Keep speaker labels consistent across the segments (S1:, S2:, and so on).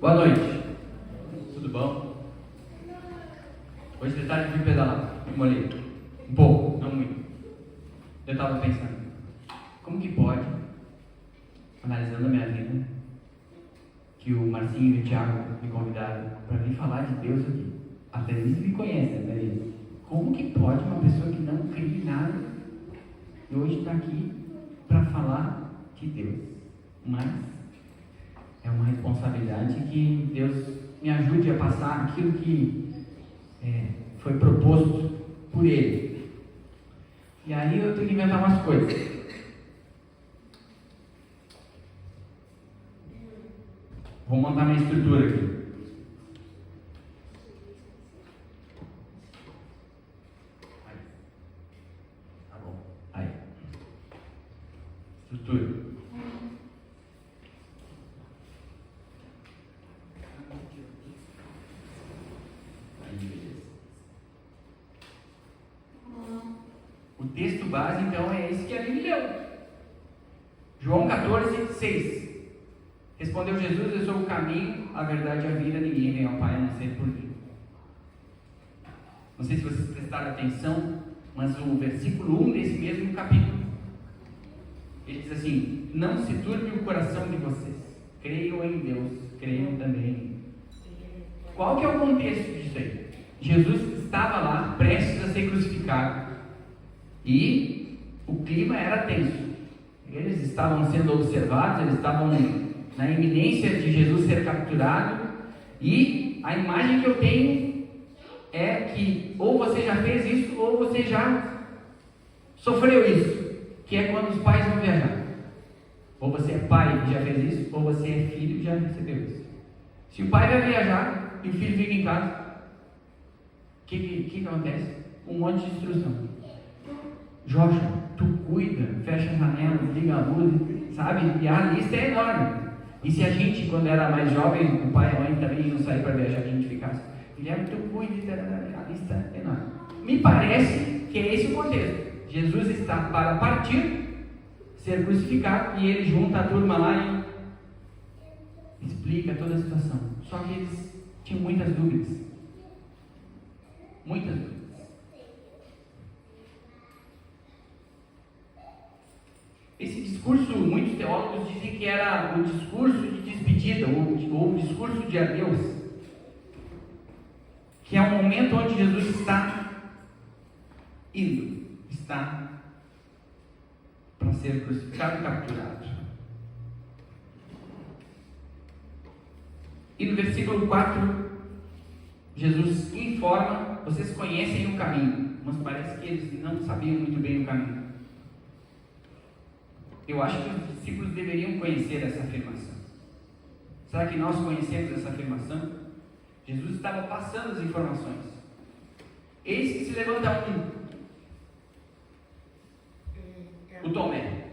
S1: Boa noite. Tudo bom? Hoje de tarde eu fui pedalar, me molhei. Um pouco, não muito. Eu estava pensando, como que pode, analisando a minha vida, que o Marcinho e o Thiago me convidaram para vir falar de Deus aqui. Até eles me conhecem, né? Como que pode uma pessoa que não crê em nada e hoje está aqui para falar de Deus? Mas é uma responsabilidade que Deus me ajude a passar aquilo que foi proposto por Ele. E aí eu tenho que inventar umas coisas. Vou montar minha estrutura aqui. Aí. Tá bom. Aí. Estrutura. O texto base, então, é esse que a Bíblia leu. João 14, 6. Respondeu Jesus: eu sou o caminho, a verdade e a vida, ninguém vem ao Pai a não ser por mim. Não sei se vocês prestaram atenção, mas o versículo 1 desse mesmo capítulo, ele diz assim: não se turbe o coração de vocês, creiam em Deus, creiam também em mim. Qual que é o contexto disso aí? Jesus estava lá, prestes a ser crucificado, e o clima era tenso. Eles estavam sendo observados, eles estavam na iminência de Jesus ser capturado, e a imagem que eu tenho é que ou você já fez isso, ou você já sofreu isso, que é quando os pais vão viajar. Ou você é pai e já fez isso, ou você é filho e já recebeu isso. Se o pai vai viajar e o filho fica em casa, o que acontece? Um monte de instrução. Jorge, tu cuida, fecha a janela, liga a luz, sabe? E a lista é enorme. E se a gente, quando era mais jovem, o pai e a mãe também iam sair para viajar, que a gente ficasse, Guilherme, tu cuida, a lista é enorme. Me parece que é esse o contexto. Jesus está para partir, ser crucificado, e ele junta a turma lá e explica toda a situação. Só que eles tinham muitas dúvidas. Muitas dúvidas. Esse discurso, muitos teólogos dizem que era o discurso de despedida, ou o discurso de adeus, que é um momento onde Jesus está indo, está para ser crucificado e capturado. E no versículo 4, Jesus informa: vocês conhecem o caminho, mas parece que eles não sabiam muito bem o caminho. Eu acho que os discípulos deveriam conhecer essa afirmação. Será que nós conhecemos essa afirmação? Jesus estava passando as informações. Eis que se levanta o Tomé.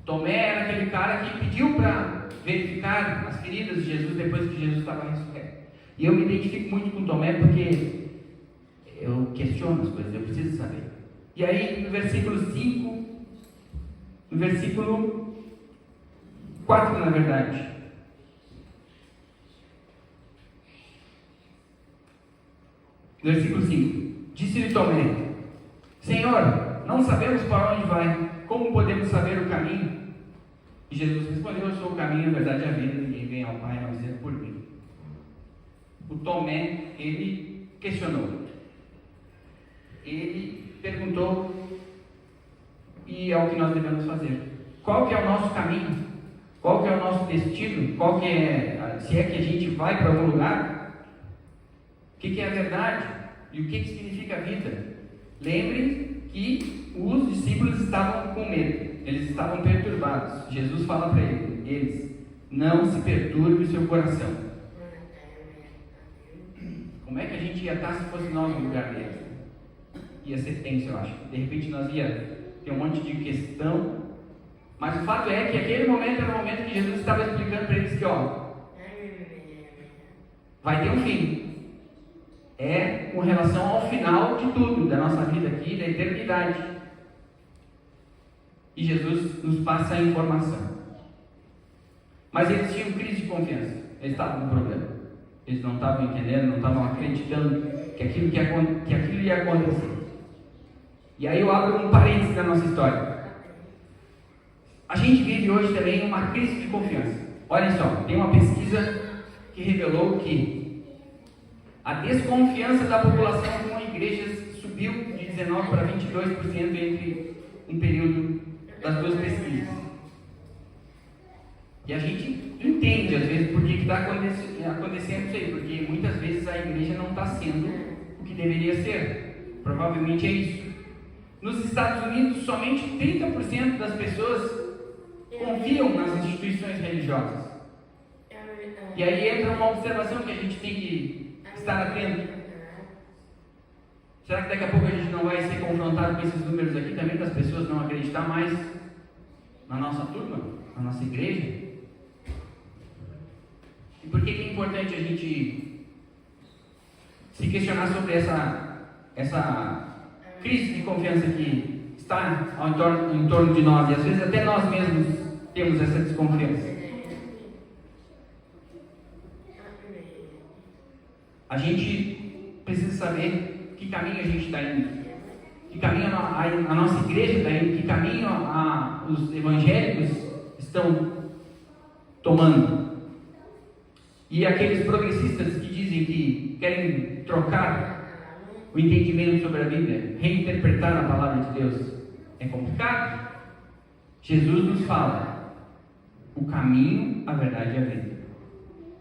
S1: Tomé era aquele cara que pediu para verificar as feridas de Jesus depois que Jesus estava ressurreto. E eu me identifico muito com Tomé porque eu questiono as coisas, eu preciso saber. E aí, no versículo 5, no versículo 4, na verdade. Versículo 5. Disse-lhe Tomé: Senhor, não sabemos para onde vai, como podemos saber o caminho? E Jesus respondeu: eu sou o caminho, a verdade e a vida, ninguém vem ao Pai a não ser por mim. O Tomé, ele questionou. Ele perguntou, e é o que nós devemos fazer. Qual que é o nosso caminho? Qual que é o nosso destino? Qual que é, se é que a gente vai para algum lugar? O que é a verdade? E o que significa a vida? Lembrem que os discípulos estavam com medo. Eles estavam perturbados. Jesus fala para eles: não se perturbe o seu coração. Como é que a gente ia estar se fosse nós no lugar deles? Ia ser tenso, eu acho. De repente nós ia ter um monte de questão, mas o fato é que aquele momento era o momento que Jesus estava explicando para eles que, vai ter um fim. É com relação ao final de tudo, da nossa vida aqui, da eternidade. E Jesus nos passa a informação. Mas eles tinham crise de confiança, eles estavam com problema. Eles não estavam entendendo, não estavam acreditando que aquilo ia acontecer. E aí eu abro um parênteses na nossa história. A gente vive hoje também uma crise de confiança. Olhem só, tem uma pesquisa que revelou que a desconfiança da população com igrejas subiu de 19% para 22% entre um período das duas pesquisas. E a gente entende, às vezes, por que está acontecendo isso aí, porque muitas vezes a igreja não está sendo o que deveria ser. Provavelmente é isso. Nos Estados Unidos, somente 30% das pessoas confiam nas instituições religiosas. E aí entra uma observação que a gente tem que estar atento. Será que daqui a pouco a gente não vai ser confrontado com esses números aqui também, das pessoas não acreditar mais na nossa turma, na nossa igreja? E por que é importante a gente se questionar sobre essa crise de confiança que está em torno de nós? E às vezes até nós mesmos temos essa desconfiança. A gente precisa saber que caminho a gente está indo, que caminho a nossa igreja está indo, que caminho os evangélicos estão tomando. E aqueles progressistas que dizem que querem trocar o entendimento sobre a Bíblia, reinterpretar a palavra de Deus, é complicado. Jesus nos fala o caminho, a verdade e a vida.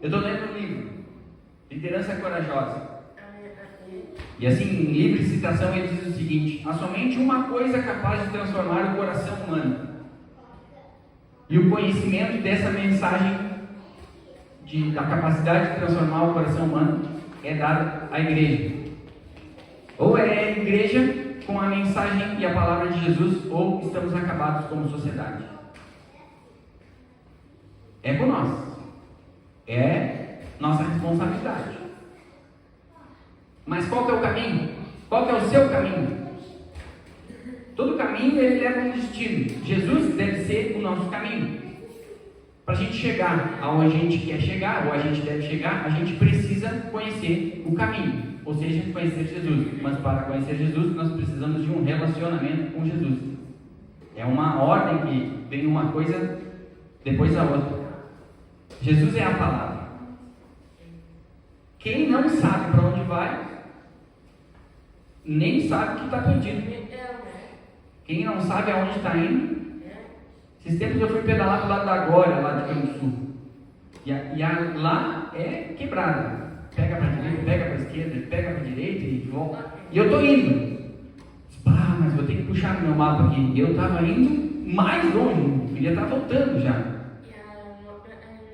S1: Eu estou lendo um livro, Liderança Corajosa. E assim, em livre citação, ele diz o seguinte: há somente uma coisa capaz de transformar o coração humano. E o conhecimento dessa mensagem da capacidade de transformar o coração humano é dado à igreja. Ou é a igreja com a mensagem e a palavra de Jesus, ou estamos acabados como sociedade. É com nós. É nossa responsabilidade. Mas qual que é o caminho? Qual que é o seu caminho? Todo caminho ele leva a um destino. Jesus deve ser o nosso caminho. Para a gente chegar aonde a gente quer chegar, ou a gente deve chegar, a gente precisa conhecer o caminho, ou seja, conhecer Jesus. Mas para conhecer Jesus, nós precisamos de um relacionamento com Jesus. É uma ordem que vem uma coisa depois da outra. Jesus é a palavra. Quem não sabe para onde vai, nem sabe o que está perdido. Quem não sabe aonde está indo. Esses tempos eu fui pedalar do lado da Glória, lá de Campo Sul. E lá é quebrada. Pega para a direita, pega para a esquerda, pega para a direita e volta. E eu estou indo. Mas vou ter que puxar no meu mapa aqui. Eu estava indo mais longe, queria estar voltando já.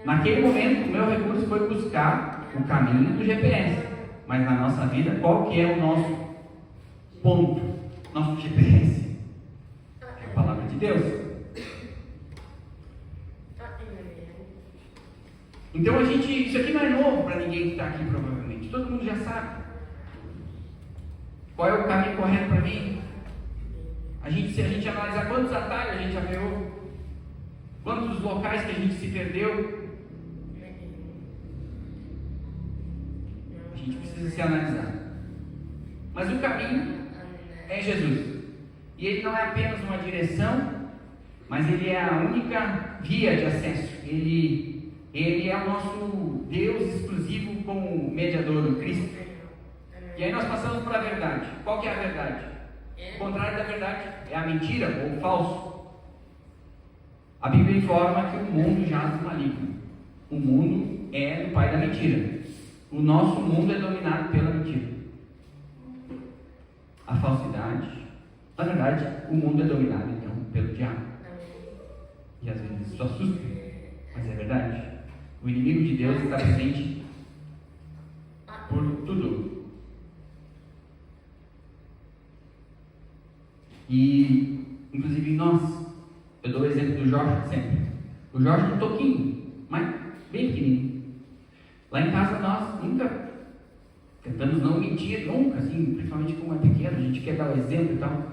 S1: Naquele momento, o meu recurso foi buscar o caminho do GPS. Mas na nossa vida, qual que é o nosso ponto? Nosso GPS? É a palavra de Deus. Então isso aqui não é novo para ninguém que está aqui provavelmente. Todo mundo já sabe. Qual é o caminho correto para mim? Se a gente analisar quantos atalhos a gente já pegou, quantos locais que a gente se perdeu, a gente precisa se analisar. Mas o caminho é Jesus. E ele não é apenas uma direção, mas ele é a única via de acesso. Ele é o nosso Deus exclusivo como mediador, o Cristo. E aí nós passamos para a verdade. Qual que é a verdade? O contrário da verdade é a mentira ou o falso. A Bíblia informa que o mundo jaz no maligno. O mundo é o pai da mentira. O nosso mundo é dominado pela mentira. A falsidade. Na verdade, o mundo é dominado então pelo diabo. E às vezes isso assusta, mas é verdade. O inimigo de Deus está presente por tudo. E, inclusive, eu dou o exemplo do Jorge sempre. O Jorge é um toquinho, mas bem pequenininho. Lá em casa nós nunca tentamos não mentir, nunca, assim, principalmente como é pequeno, a gente quer dar o exemplo e tal.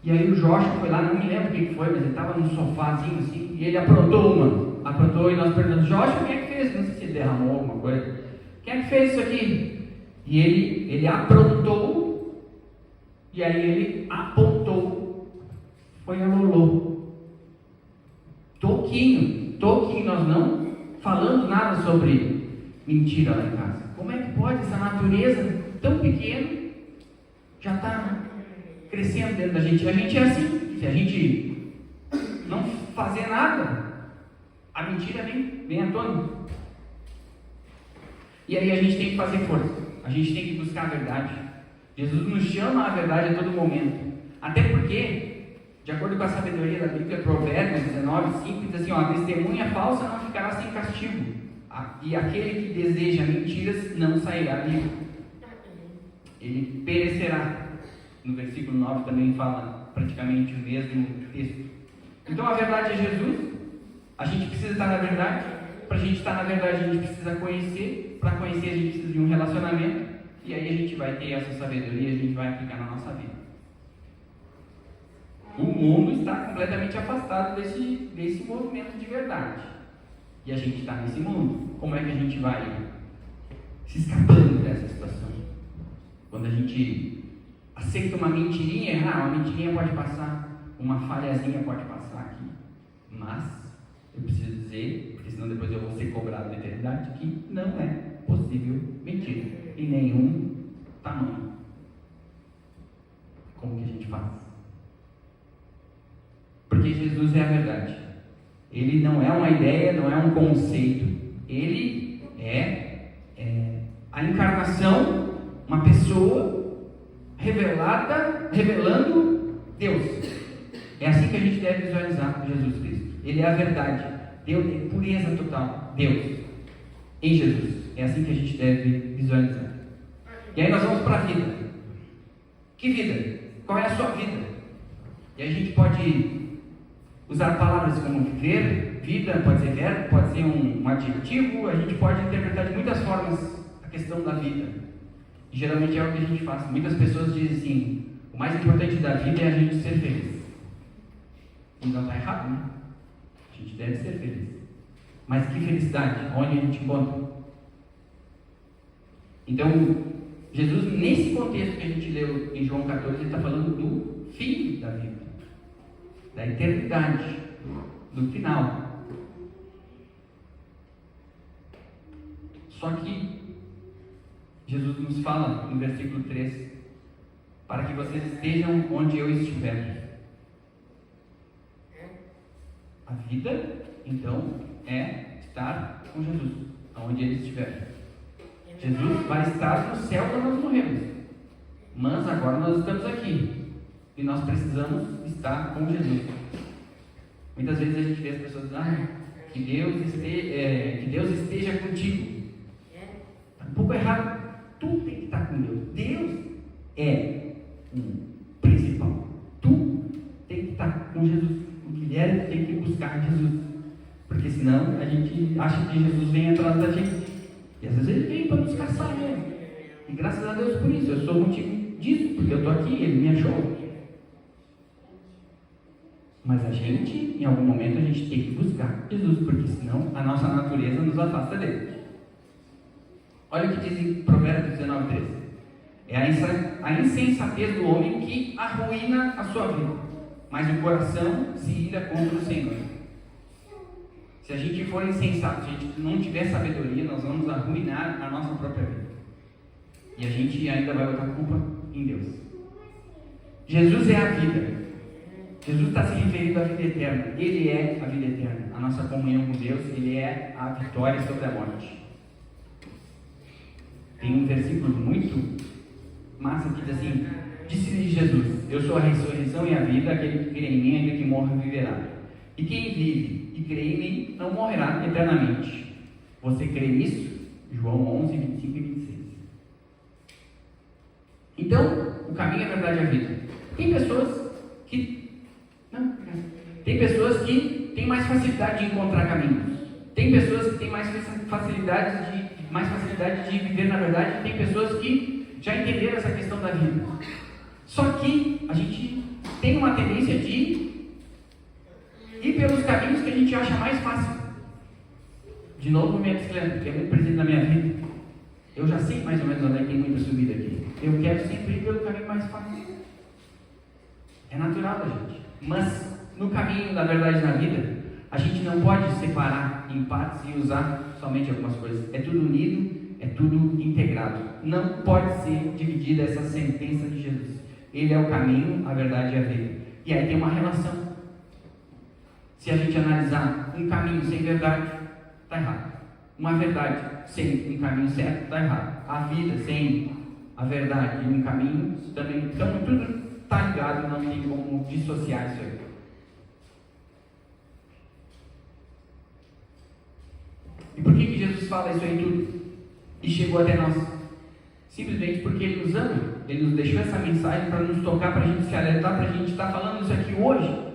S1: E aí o Jorge foi lá, não me lembro o que foi, mas ele estava num sofazinho assim, e ele aprontou e nós perguntamos: Jorge, o que é que fez? Não sei se ele derramou alguma coisa. Quem é que fez isso aqui? E ele aprontou, e aí ele apontou, foi a Lolô. Toquinho, nós não falando nada sobre mentira lá em casa. Como é que pode essa natureza tão pequena já está crescendo dentro da gente? A gente é assim, se a gente não fazer nada, a mentira vem à tona. E aí a gente tem que fazer força, a gente tem que buscar a verdade. Jesus nos chama à verdade a todo momento, até porque, de acordo com a sabedoria da Bíblia, Provérbios 19:5 diz assim, a testemunha falsa não ficará sem castigo, e aquele que deseja mentiras não sairá vivo, ele perecerá. No versículo 9 também fala praticamente o mesmo texto. Então a verdade é Jesus, a gente precisa estar na verdade. Para a gente estar na verdade, a gente precisa conhecer. Para conhecer, a gente precisa de um relacionamento. E aí a gente vai ter essa sabedoria, a gente vai aplicar na nossa vida. O mundo está completamente afastado desse movimento de verdade. E a gente está nesse mundo. Como é que a gente vai se escapando dessa situação? Quando a gente aceita uma mentirinha, uma mentirinha pode passar, uma falhazinha pode passar aqui. Mas eu preciso dizer, porque senão depois eu vou ser cobrado da eternidade, que não é possível mentir em nenhum tamanho. Como que a gente faz? Porque Jesus é a verdade. Ele não é uma ideia, não é um conceito. Ele é a encarnação, uma pessoa revelando Deus. É assim que a gente deve visualizar Jesus Cristo. Ele é a verdade. Deus é pureza total. Deus em Jesus. É assim que a gente deve visualizar. E aí nós vamos para a vida. Que vida? Qual é a sua vida? E a gente pode usar palavras como viver, vida, pode ser verbo, pode ser um adjetivo. A gente pode interpretar de muitas formas a questão da vida. E geralmente é o que a gente faz. Muitas pessoas dizem assim, o mais importante da vida é a gente ser feliz. E não está errado, né? A gente deve ser feliz. Mas que felicidade? Onde a gente encontra? Então, Jesus, nesse contexto que a gente leu em João 14, ele está falando do fim da vida, da eternidade, do final. Só que Jesus nos fala no versículo 3, para que vocês estejam onde eu estiver. A vida, então, é estar com Jesus, onde ele estiver. Jesus vai estar no céu quando nós morremos, mas agora nós estamos aqui e nós precisamos estar com Jesus. Muitas vezes a gente vê as pessoas dizendo, que Deus esteja contigo. Está um pouco errado. Tu tem que estar com Deus. Deus é o principal. Tu tem que estar com Jesus. O Guilherme tem que buscar Jesus, porque senão a gente acha que Jesus vem atrás da gente. E às vezes ele vem para nos caçar mesmo. E graças a Deus por isso. Eu sou motivo disso, porque eu estou aqui, ele me achou. Mas a gente, em algum momento, a gente tem que buscar Jesus, porque senão a nossa natureza nos afasta dele. Olha o que diz em Provérbios 19:13. É a insensatez do homem que arruína a sua vida, mas o coração se ira contra o Senhor. Se a gente for insensato, se a gente não tiver sabedoria, nós vamos arruinar a nossa própria vida. E a gente ainda vai botar culpa em Deus. Jesus é a vida. Jesus está se referindo à vida eterna. Ele é a vida eterna. A nossa comunhão com Deus, ele é a vitória sobre a morte. Tem um versículo muito massa que diz assim: disse-lhe Jesus, eu sou a ressurreição e a vida, aquele que crê em mim, ainda que morra, viverá. E quem vive e crê em mim não morrerá eternamente. Você crê nisso? João 11, 25 e 26. Então, o caminho, a verdade e a vida. Tem pessoas que têm mais facilidade de encontrar caminhos. Tem pessoas que têm mais facilidade de viver na verdade. Tem pessoas que já entenderam essa questão da vida. Só que a gente tem uma tendência de ir pelos caminhos que a gente acha mais fácil. De novo, minha bicicleta, que é muito presente na minha vida. Eu já sei mais ou menos onde é que tem muita subida aqui. Eu quero sempre ir pelo caminho mais fácil. É natural da gente. Mas no caminho da verdade na vida, a gente não pode separar em partes e usar somente algumas coisas. É tudo unido, é tudo integrado. Não pode ser dividida essa sentença de Jesus. Ele é o caminho, a verdade e a vida. E aí tem uma relação. Se a gente analisar um caminho sem verdade, está errado. Uma verdade sem um caminho certo, está errado. A vida sem a verdade e um caminho também. Então tudo está ligado, não tem como dissociar isso aí. E por que Jesus fala isso aí tudo? E chegou até nós? Simplesmente porque Ele nos ama. Ele nos deixou essa mensagem para nos tocar, para a gente se alertar, para a gente estar falando isso aqui hoje.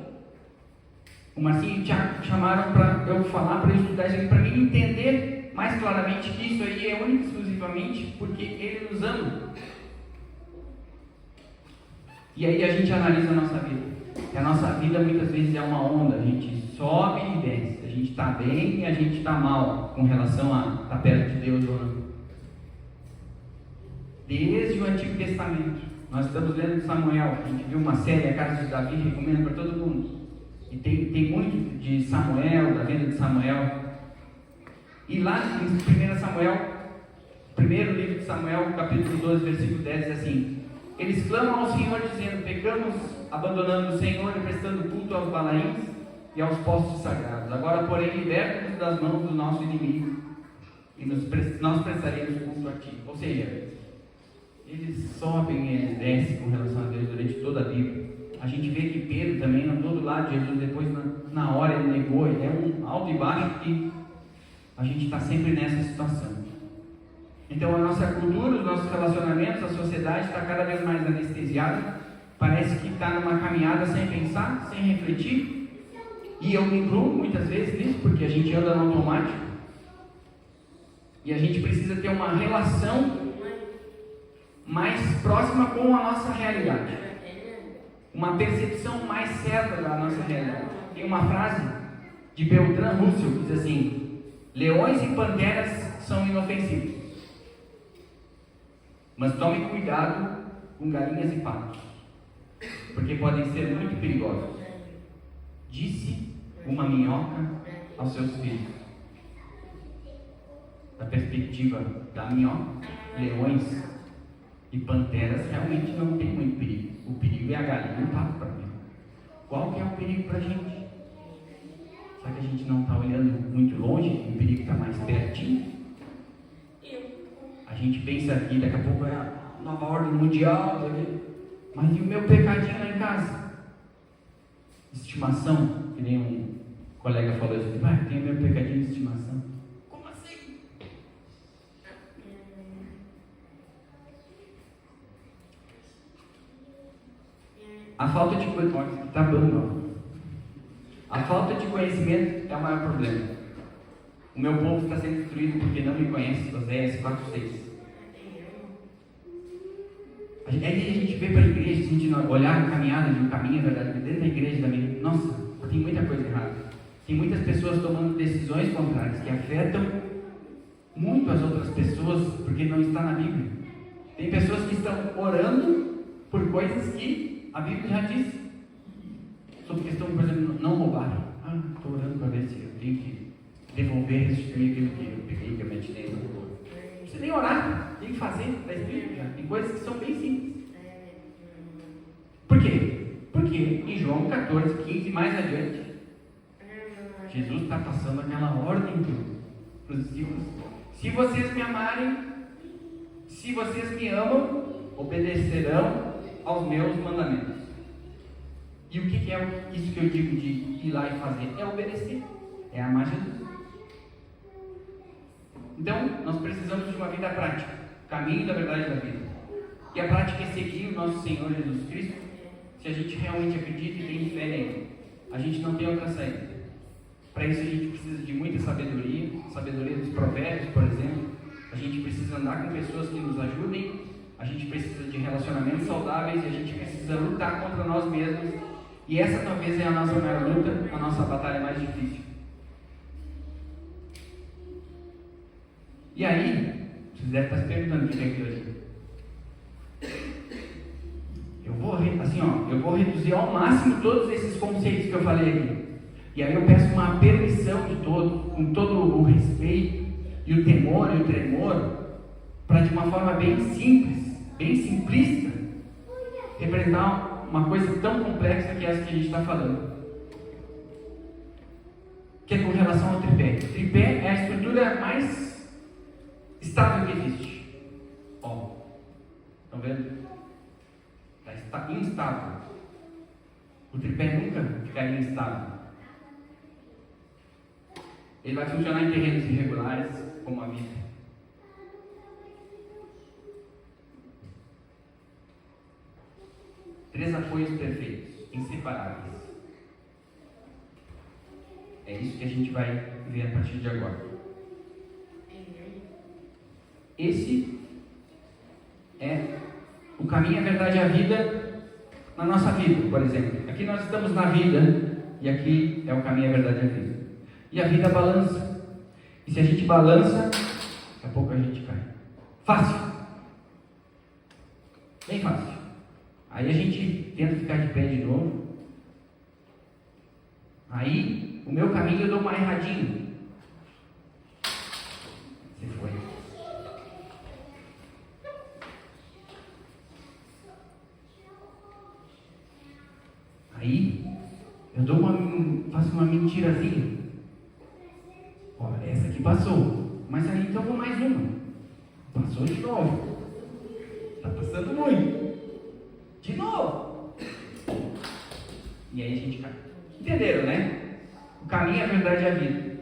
S1: O Marcinho e o Thiago chamaram para eu falar, para eu estudar isso aqui, para mim entender mais claramente que isso aí é único e exclusivamente porque Ele nos ama. E aí a gente analisa a nossa vida. Que a nossa vida muitas vezes é uma onda, a gente sobe e desce. A gente está bem e a gente está mal com relação a estar perto de Deus ou não. Desde o Antigo Testamento, nós estamos lendo Samuel, a gente viu uma série, A Casa de Davi, recomendo para todo mundo. E tem muito de Samuel, da vida de Samuel. E lá em 1 Samuel, primeiro livro de Samuel, capítulo 12, versículo 10, diz assim: eles clamam ao Senhor dizendo: pecamos, abandonando o Senhor e prestando culto aos balaíns e aos postos sagrados. Agora, porém, liberta-nos das mãos do nosso inimigo e nós prestaremos culto a Ti. Ou seja, eles sobem e eles descem com relação a Deus durante toda a Bíblia. A gente vê que Pedro também andou do lado de Jesus, depois na hora ele negou. Ele é um alto e baixo que a gente está sempre nessa situação. Então a nossa cultura, os nossos relacionamentos, a sociedade está cada vez mais anestesiada. Parece que está numa caminhada sem pensar, sem refletir. E eu me incluo muitas vezes nisso, porque a gente anda no automático. E a gente precisa ter uma relação mais próxima com a nossa realidade. Uma percepção mais certa da nossa realidade. Tem uma frase de Bertrand Russell que diz assim: leões e panteras são inofensivos, mas tome cuidado com galinhas e patos, porque podem ser muito perigosos. Disse uma minhoca aos seus filhos. Da perspectiva da minhoca, leões e panteras realmente não tem muito perigo. O perigo é a galinha e o pato para mim. Qual que é o perigo para a gente? Será que a gente não está olhando muito longe? O perigo está mais pertinho? A gente pensa que daqui a pouco é a nova ordem mundial, mas e o meu pecadinho lá em casa? Estimação, que nem um colega falou assim: pai, tem o meu pecadinho de estimação. Como assim? A falta de conhecimento, tá bom, a falta de conhecimento é o maior problema. O meu povo está sendo destruído porque não me conhece. Oséias 4:6. Aí a gente vê para a igreja, se a gente olhar a caminhada de um caminho, verdade, dentro da igreja também, nossa, tem muita coisa errada. Tem muitas pessoas tomando decisões contrárias que afetam muito as outras pessoas porque não está na Bíblia. Tem pessoas que estão orando por coisas que a Bíblia já disse. Sobre questão, por exemplo, não roubar. Estou orando para ver se eu tenho que devolver, restituir aquilo que eu peguei, que eu meti dentro do corpo. Não precisa nem orar, tem que fazer, está escrito já. Tem coisas que são bem simples. Por quê? Porque em João 14:15 mais adiante, Jesus está passando aquela ordem para os discípulos: se vocês me amarem, se vocês me amam, obedecerão aos meus mandamentos. E o que é isso que eu digo de ir lá e fazer? É obedecer, é amar Jesus. Então, nós precisamos de uma vida prática, caminho da verdade da vida. E a prática é seguir o nosso Senhor Jesus Cristo. Se a gente realmente acredita e tem fé nele, a gente não tem outra saída. Para isso a gente precisa de muita sabedoria, sabedoria dos provérbios, por exemplo. A gente precisa andar com pessoas que nos ajudem, a gente precisa de relacionamentos saudáveis e a gente precisa lutar contra nós mesmos. E essa talvez é a nossa maior luta, a nossa batalha mais difícil. E aí, vocês Você deve estar se perguntando o que é aquilo ali. Eu vou reduzir ao máximo todos esses conceitos que eu falei aqui. E aí eu peço uma permissão de todos, com todo o respeito e o temor e o tremor, para de uma forma bem simples, bem simplista, representar uma coisa tão complexa que é essa que a gente está falando. Que é com relação ao tripé. O tripé é a estrutura mais estável que existe. Ó, estão vendo? Está instável. O tripé nunca ficaria instável. Ele vai funcionar em terrenos irregulares, como a vida. Três apoios perfeitos, inseparáveis. É isso que a gente vai ver a partir de agora. Esse é o caminho, a verdade e a vida na nossa vida, por exemplo. Aqui nós estamos na vida e aqui é o caminho, a verdade e a vida. E a vida balança. E se a gente balança, daqui a pouco a gente cai. Fácil. Bem fácil. Aí a gente tenta ficar de pé de novo. Aí, o meu caminho eu dou uma erradinha. Você foi. Aí, eu faço uma mentirazinha. Olha, essa aqui passou. Mas aí então vou mais uma. Passou de novo. Está passando muito. De novo. E aí a gente cai. Entenderam, né? O caminho, a verdade e a vida.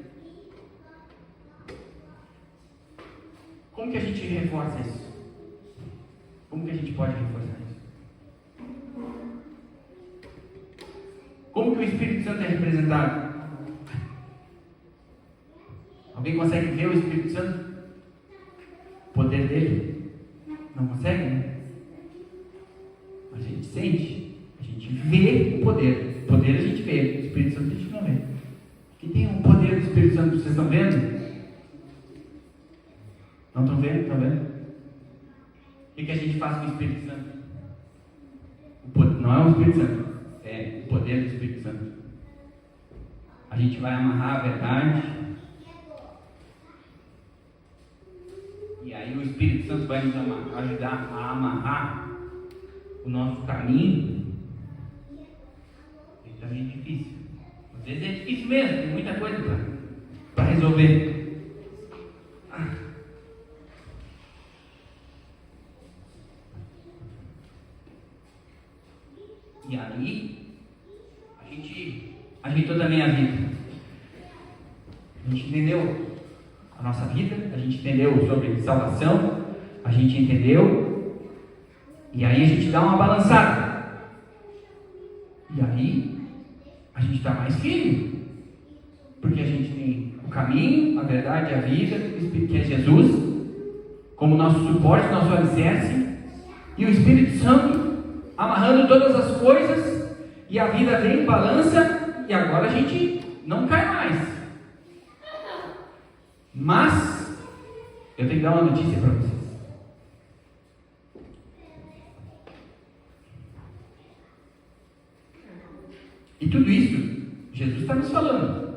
S1: Como que a gente reforça isso? Como que a gente pode reforçar isso? Como que o Espírito Santo é representado? Alguém consegue ver o Espírito Santo? O poder dele? Não consegue, né? A gente sente, a gente vê o poder. O poder a gente vê, o Espírito Santo a gente não vê. Que tem o poder do Espírito Santo, vocês estão vendo? Não estão vendo? Estão vendo? O que a gente faz com o Espírito Santo? Não é o Espírito Santo, é o poder do Espírito Santo. A gente vai amarrar a verdade. E aí o Espírito Santo vai nos ajudar a amarrar o nosso caminho. É também difícil. Às vezes é difícil mesmo, tem muita coisa para resolver. E aí, a gente ajeitou também a vida. A gente entendeu a nossa vida, a gente entendeu sobre salvação, a gente entendeu, e aí a gente dá uma balançada. E aí, a gente está mais firme, porque a gente tem o caminho, a verdade, a vida, que é Jesus, como nosso suporte, nosso alicerce, e o Espírito Santo amarrando todas as coisas, e a vida vem, balança, e agora a gente não cai mais. Mas eu tenho que dar uma notícia para vocês. E tudo isso Jesus está nos falando.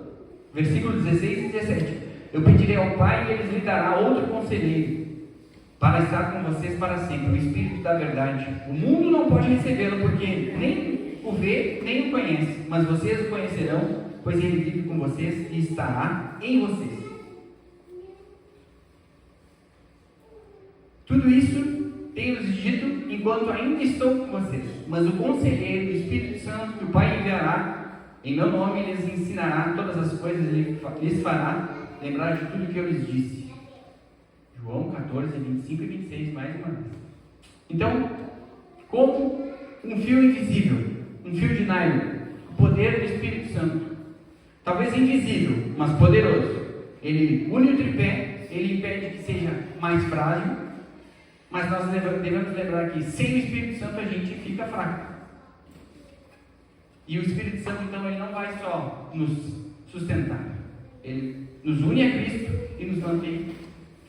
S1: Versículos 16 e 17. Eu pedirei ao Pai e Ele lhe dará outro conselheiro para estar com vocês para sempre, o Espírito da verdade. O mundo não pode recebê-lo porque nem o vê, nem o conhece, mas vocês o conhecerão, pois Ele vive com vocês e estará em vocês. Tudo isso tenho-lhes dito enquanto ainda estou com vocês, mas o Conselheiro, o Espírito Santo, que o Pai enviará, em meu nome lhes ensinará todas as coisas e lhes fará lembrar de tudo que eu lhes disse. João 14, 25 e 26, mais uma vez. Então, como um fio invisível, um fio de nylon, o poder do Espírito Santo, talvez invisível, mas poderoso, ele une o tripé, ele impede que seja mais frágil, mas nós devemos lembrar que sem o Espírito Santo a gente fica fraco. E o Espírito Santo, então, ele não vai só nos sustentar, ele nos une a Cristo e nos mantém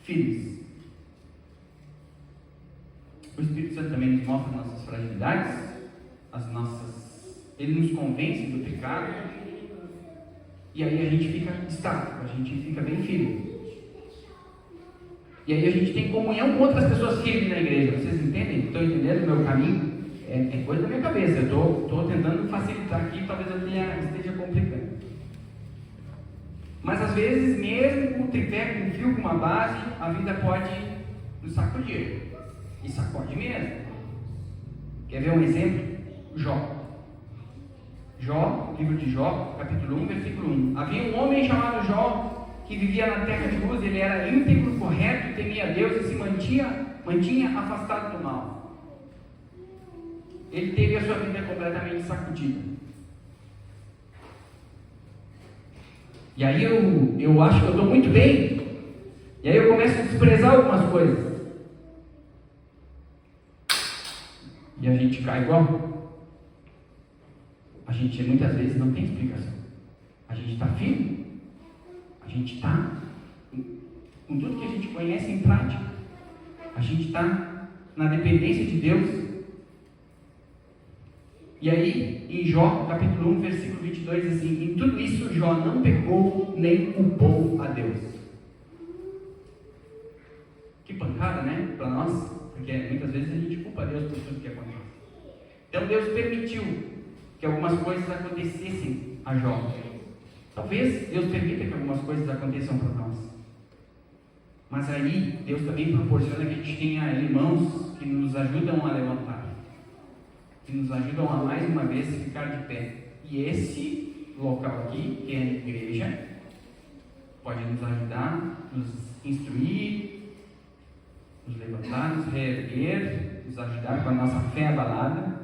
S1: firmes. o Espírito Santo também nos mostra as nossas fragilidades, ele nos convence do pecado, e aí a gente fica estático, a gente fica bem firme. E aí a gente tem comunhão com outras pessoas firmes na igreja. Vocês entendem? Estão entendendo o meu caminho? É coisa da minha cabeça. Eu estou tentando facilitar aqui, talvez eu esteja complicando. Mas às vezes, mesmo com o tripé, com um fio, com uma base, a vida pode nos sacudir. E sacode mesmo. Quer ver um exemplo? Jó. Jó, livro de Jó, capítulo 1, versículo 1. Havia um homem chamado Jó, que vivia na terra de Luz. Ele era íntegro, correto, temia a Deus e se mantinha afastado do mal. Ele teve a sua vida completamente sacudida. E aí eu acho que eu estou muito bem. E aí eu começo a desprezar algumas coisas. E a gente cai igual. A gente muitas vezes não tem explicação. A gente está firme. A gente está com tudo que a gente conhece em prática. A gente está na dependência de Deus. E aí, em Jó, capítulo 1, versículo 22, diz assim: em tudo isso Jó não pecou nem culpou a Deus. Que pancada, né? Para nós, porque muitas vezes a gente culpa a Deus por tudo que acontece. Então Deus permitiu que algumas coisas acontecessem a Jó. Talvez Deus permita que algumas coisas aconteçam para nós. Mas aí, Deus também proporciona que a gente tenha irmãos que nos ajudam a levantar. Que nos ajudam a mais uma vez ficar de pé. E esse local aqui, que é a igreja, pode nos ajudar, nos instruir, nos levantar, nos reerguer, nos ajudar com a nossa fé abalada.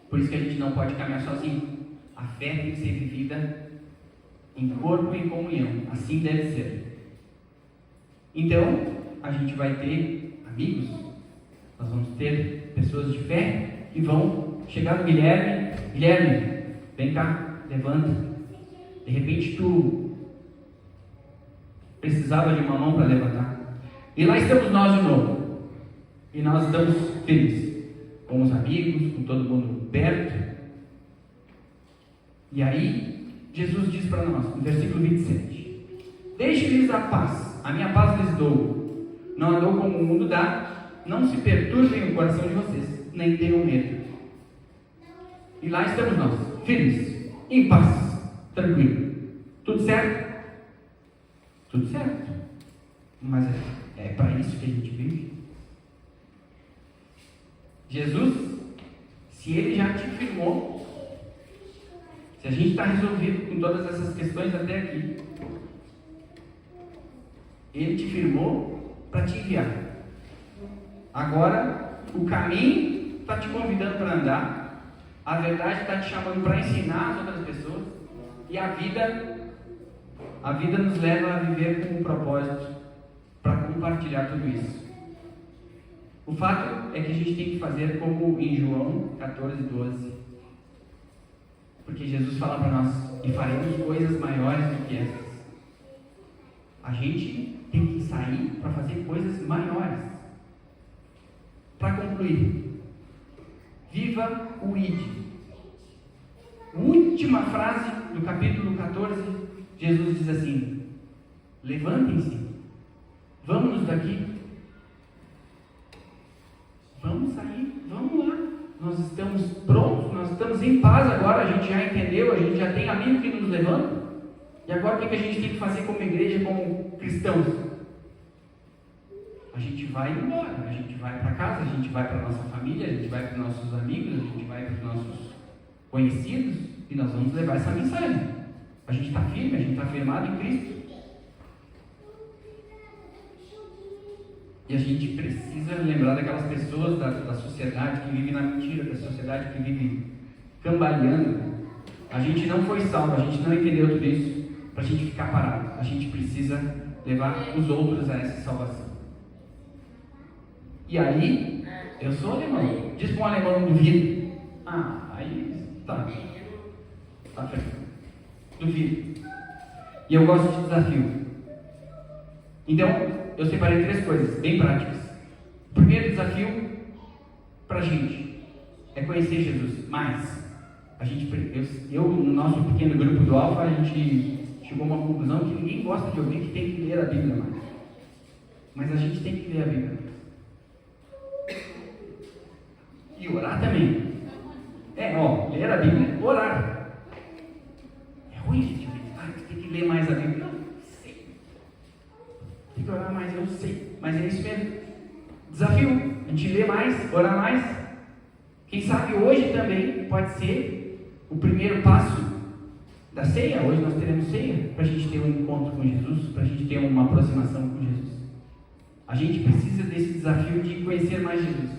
S1: Por isso que a gente não pode caminhar sozinho. A fé tem que ser vivida em corpo e em comunhão. Assim deve ser. Então, a gente vai ter amigos, nós vamos ter pessoas de fé que vão chegar no Guilherme: Guilherme, vem cá, levanta. De repente tu precisava de uma mão para levantar. E lá estamos nós de novo. E nós estamos felizes, com os amigos, com todo mundo perto. E aí, Jesus diz para nós, no versículo 27, deixe-lhes a paz, a minha paz lhes dou. Não andou como o mundo dá, não se perturbem o coração de vocês, nem tenham medo. E lá estamos nós, felizes, em paz, tranquilo. Tudo certo? Tudo certo. Mas é para isso que a gente vive. Jesus, se Ele já te firmou, se a gente está resolvido com todas essas questões até aqui, Ele te firmou para te enviar. Agora, o caminho está te convidando para andar, a verdade está te chamando para ensinar as outras pessoas, e a vida nos leva a viver com um propósito para compartilhar tudo isso. O fato é que a gente tem que fazer como em João 14:12. Porque Jesus fala para nós: e faremos coisas maiores do que essas. A gente tem que sair para fazer coisas maiores. Para concluir, viva o ID. Última frase do capítulo 14, Jesus diz assim: levantem-se, vamos daqui. Vamos sair, vamos lá. Nós estamos prontos, nós estamos em paz agora, a gente já entendeu, a gente já tem amigo que nos levanta. E agora o que a gente tem que fazer como igreja, como cristãos? A gente vai embora, a gente vai para casa, a gente vai para a nossa família, a gente vai para os nossos amigos, a gente vai para os nossos conhecidos, e nós vamos levar essa mensagem. A gente está firme, a gente está firmado em Cristo. E a gente precisa lembrar daquelas pessoas da sociedade que vivem na mentira, da sociedade que vive cambaleando. A gente não foi salvo, a gente não entendeu tudo isso para a gente ficar parado. A gente precisa levar os outros a essa salvação. E aí, eu sou alemão. Diz para um alemão: duvido. Aí tá. Tá certo. Duvido. E eu gosto de desafio. Então, eu separei 3 coisas bem práticas. O primeiro desafio para a gente é conhecer Jesus mais. Eu, no nosso pequeno grupo do Alfa, a gente chegou a uma conclusão que ninguém gosta de ouvir que tem que ler a Bíblia mais. Mas a gente tem que ler a Bíblia. E orar também. Ler a Bíblia, orar. É ruim, gente. Tem que ler mais a Bíblia. Não sei. Tem que orar mais, eu sei. Mas é isso mesmo. Desafio. A gente lê mais, orar mais. Quem sabe hoje também pode ser o primeiro passo da ceia. Hoje nós teremos ceia para a gente ter um encontro com Jesus, para a gente ter uma aproximação com Jesus. A gente precisa desse desafio de conhecer mais Jesus.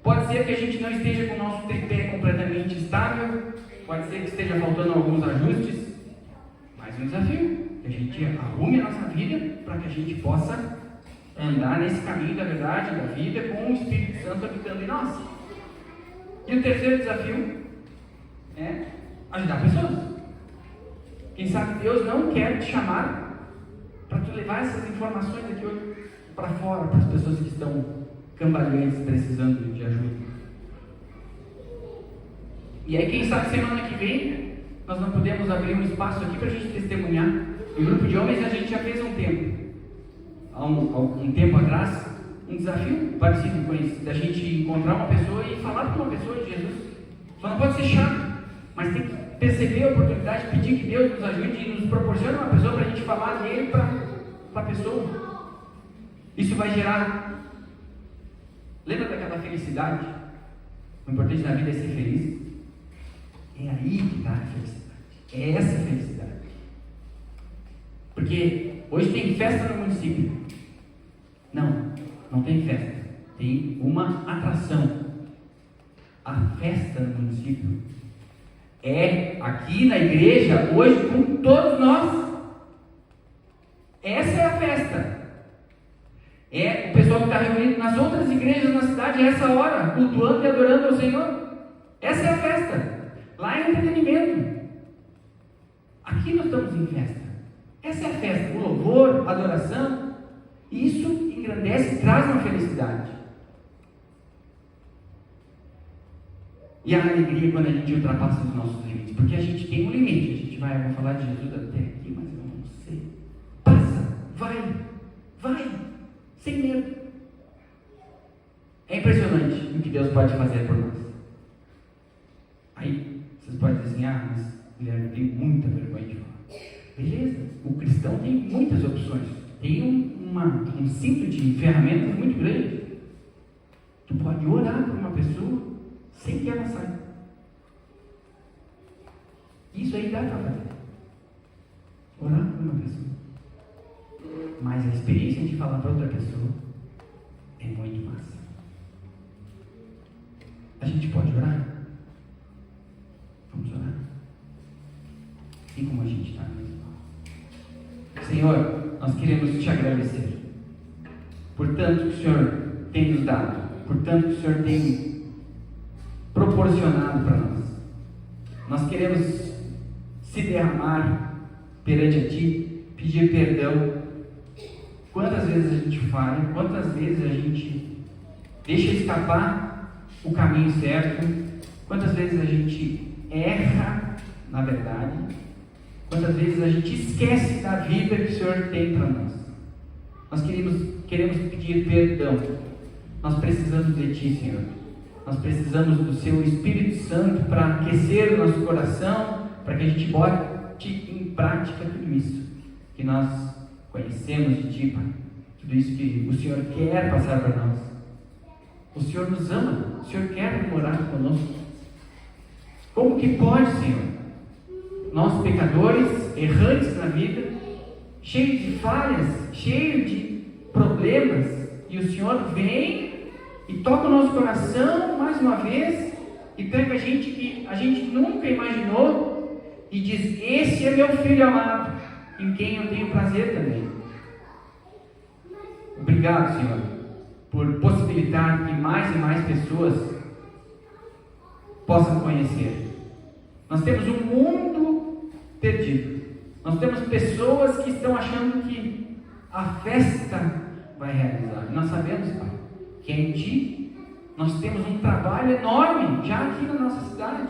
S1: Pode ser que a gente não esteja com o nosso tripé completamente estável, pode ser que esteja faltando alguns ajustes, mas um desafio, que a gente arrume a nossa vida para que a gente possa andar nesse caminho da verdade, da vida, com o Espírito Santo habitando em nós. E o terceiro desafio é ajudar pessoas. Quem sabe Deus não quer te chamar para tu levar essas informações aqui hoje para fora, para as pessoas que estão cambaleantes, precisando de ajuda. E aí, quem sabe semana que vem nós não podemos abrir um espaço aqui para a gente testemunhar. No grupo de homens a gente já fez um tempo, há um tempo atrás, um desafio parecido com esse, da gente encontrar uma pessoa e falar com uma pessoa de Jesus. Só não pode ser chato, mas tem que perceber a oportunidade, pedir que Deus nos ajude e nos proporcione uma pessoa para a gente falar dele para a pessoa. Isso vai gerar. Lembra daquela felicidade? O importante na vida é ser feliz. É aí que está a felicidade. É essa felicidade. Porque hoje tem festa no município. Não tem festa. Tem uma atração. A festa no município é aqui na igreja, hoje, com todos nós. Essa é a festa. É o pessoal que está reunido nas outras igrejas na cidade, essa hora, cultuando e adorando ao Senhor. Essa é a festa. Lá é entretenimento. Aqui nós estamos em festa. Essa é a festa. O louvor, a adoração. Isso engrandece e traz uma felicidade. E a alegria quando a gente ultrapassa os nossos limites. Porque a gente tem um limite. A gente vai falar de Jesus até aqui, mas eu não sei. Passa, vai. Sem medo. É impressionante o que Deus pode fazer por nós. Aí vocês podem dizer assim: mas Guilherme, eu tenho muita vergonha de falar. Beleza, o cristão tem muitas opções. Tem um cinto de ferramentas muito grande. Tu pode orar por uma pessoa sem que ela saiba. Isso aí dá para fazer. Orar por uma pessoa. Mas a experiência de falar para outra pessoa é muito massa. A gente pode orar? Vamos orar? Assim como a gente está mesmo. Senhor, nós queremos te agradecer por tanto que o Senhor tem nos dado, por tanto que o Senhor tem proporcionado para nós. Nós queremos se derramar perante a Ti, pedir perdão. Quantas vezes a gente falha, quantas vezes a gente deixa escapar o caminho certo, quantas vezes a gente erra, na verdade, quantas vezes a gente esquece da vida que o Senhor tem para nós. Nós queremos pedir perdão. Nós precisamos de Ti, Senhor. Nós precisamos do Seu Espírito Santo para aquecer o nosso coração, para que a gente bote em prática tudo isso que nós conhecemos de Ti, Pai. Tudo isso que o Senhor quer passar para nós. O Senhor nos ama. O Senhor quer morar conosco. Como que pode, Senhor? Nós, pecadores, errantes na vida, cheios de falhas, cheios de problemas, e o Senhor vem e toca o nosso coração mais uma vez e pega a gente que a gente nunca imaginou e diz: esse é meu filho amado, em quem eu tenho prazer também. Obrigado, Senhor, por possibilitar que mais e mais pessoas possam conhecer. Nós temos um mundo perdido. Nós temos pessoas que estão achando que a festa vai realizar. Nós sabemos, Pai, que é em Ti. Nós temos um trabalho enorme já aqui na nossa cidade.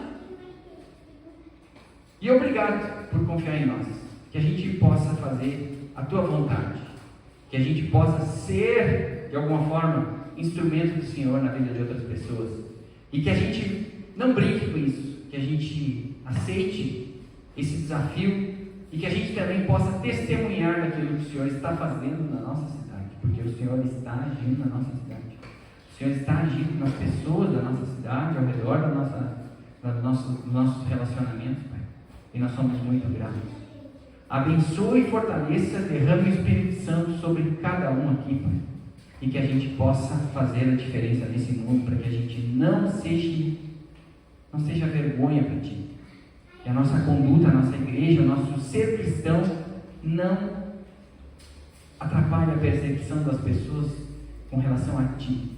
S1: E obrigado por confiar em nós, que a gente possa fazer a Tua vontade, que a gente possa ser, de alguma forma, instrumento do Senhor na vida de outras pessoas, e que a gente não brinque com isso, que a gente aceite esse desafio e que a gente também possa testemunhar daquilo que o Senhor está fazendo na nossa cidade, porque o Senhor está agindo na nossa cidade, o Senhor está agindo nas pessoas da nossa cidade, ao redor dos nossos relacionamentos, Pai, e nós somos muito gratos. Abençoe e fortaleça, derrame o Espírito Santo sobre cada um aqui, Pai, e que a gente possa fazer a diferença nesse mundo, para que a gente não seja vergonha para Ti, que a nossa conduta, a nossa igreja, o nosso ser cristão não atrapalhe a percepção das pessoas com relação a Ti,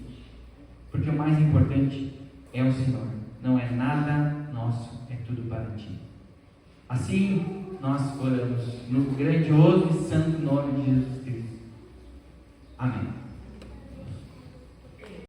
S1: porque o mais importante é o Senhor, não é nada nosso, é tudo para Ti. Assim nós oramos no grandioso e santo nome de Jesus Cristo. Amém.